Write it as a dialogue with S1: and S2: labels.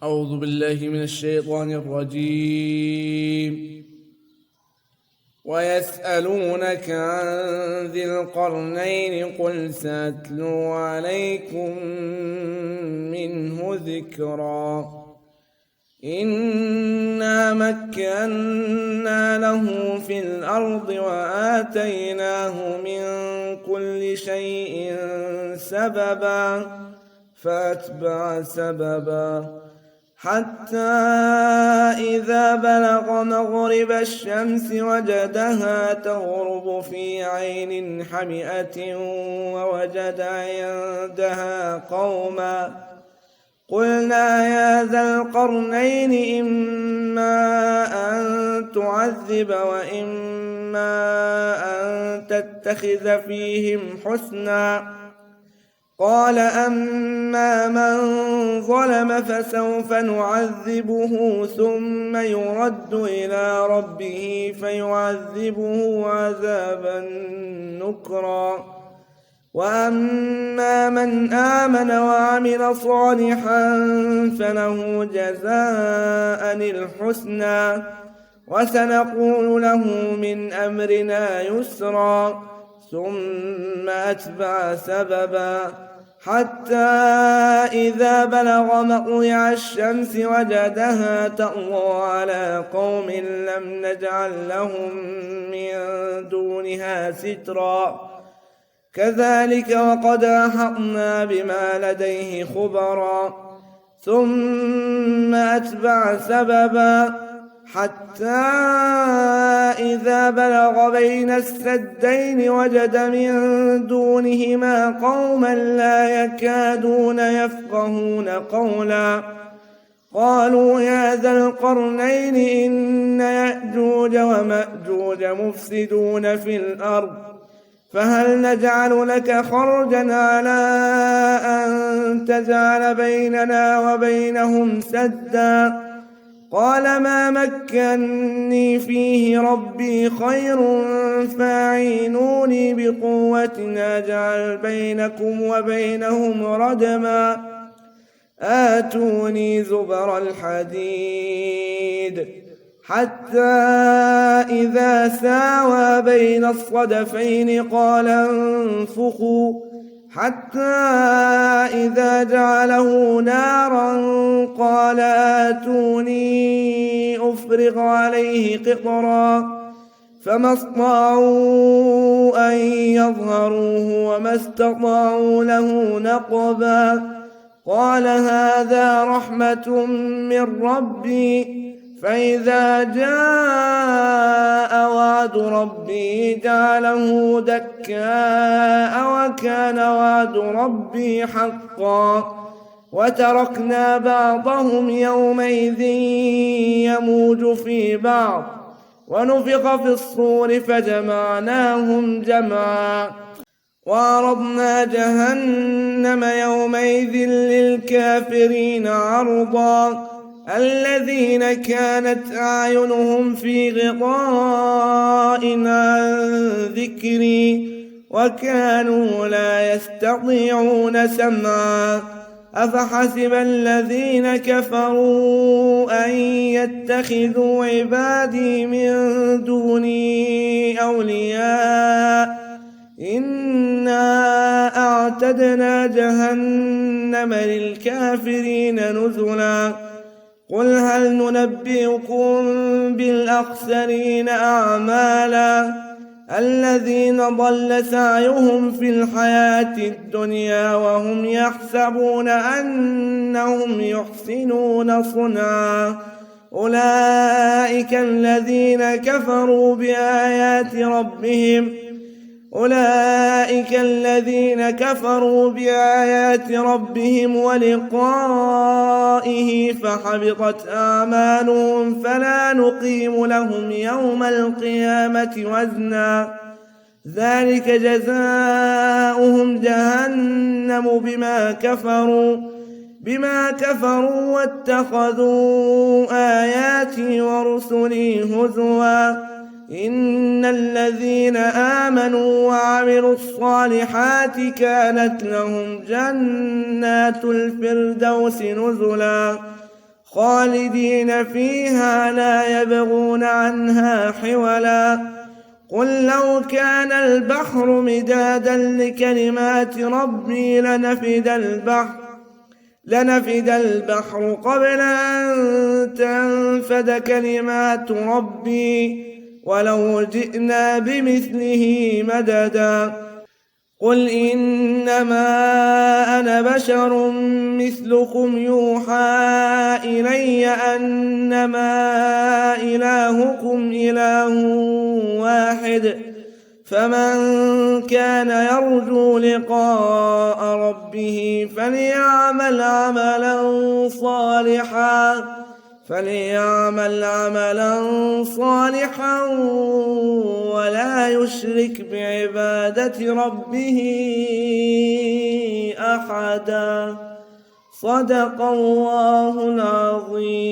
S1: أعوذ بالله من الشيطان الرجيم. ويسألونك عن ذي القرنين قل سأتلو عليكم منه ذكرا. إنا مكنا له في الأرض وآتيناه من كل شيء سببا فأتبع سببا حتى إذا بلغ مغرب الشمس وجدها تغرب في عين حمئة ووجد عندها قوما قلنا يا ذا القرنين إما أن تعذب وإما أن تتخذ فيهم حسنا. قال أما من ظلم فسوف نعذبه ثم يرد إلى ربه فيعذبه عذابا نكرا. وأما من آمن وعمل صالحا فله جزاء الحسنى وسنقول له من أمرنا يسرا. ثم أتبع سببا حتى إذا بلغ مطلع الشمس وجدها تطلع على قوم لم نجعل لهم من دونها سترا. كذلك وقد أحطنا بما لديه خبرا. ثم أتبع سببا حتى إذا بلغ بين السدين وجد من دونهما قوما لا يكادون يفقهون قولا. قالوا يا ذا القرنين إن يأجوج ومأجوج مفسدون في الأرض فهل نجعل لك خرجا على أن تجعل بيننا وبينهم سدا. قال ما مكني فيه ربي خير فاعينوني بقوة أجعل بينكم وبينهم ردما. آتوني زبر الحديد حتى إذا ساوى بين الصدفين قال انفخوا حتى إذا جعله نارا قال آتوني أفرغ عليه قطرا. فما استطاعوا أن يظهروه وما استطاعوا له نقبا. قال هذا رحمة من ربي فإذا جاء وعد ربي جعله دكاء وكان وعد ربي حقا. وتركنا بعضهم يومئذ يموج في بعض ونفخ في الصور فجمعناهم جمعا. وعرضنا جهنم يومئذ للكافرين عرضا. الذين كانت أعينهم في غطاء عن ذكري وكانوا لا يستطيعون سمعا. أفحسب الذين كفروا أن يتخذوا عبادي من دوني أولياء إنا أعتدنا جهنم للكافرين نزلا. قل هل ننبئكم بالأخسرين أعمالا الذين ضل سعيهم في الحياة الدنيا وهم يحسبون أنهم يحسنون صنعا. أولئك الذين كفروا بآيات ربهم ولقائه فحبطت أعمالهم فلا نقيم لهم يوم القيامة وزنا. ذلك جزاؤهم جهنم بما كفروا واتخذوا آياتي ورسلي هزوا. إن الذين آمنوا وعملوا الصالحات كانت لهم جنات الفردوس نزلا خالدين فيها لا يبغون عنها حولا قل لو كان البحر مدادا لكلمات ربي لنفد البحر قبل أن تنفد كلمات ربي ولو جئنا بمثله مددا قل إنما أنا بشر مثلكم يوحى إلي أنما إلهكم إله واحد فمن كان يرجو لقاء ربه فليعمل عملا صالحا ولا يشرك بعبادة ربه أحدا. صدق الله العظيم.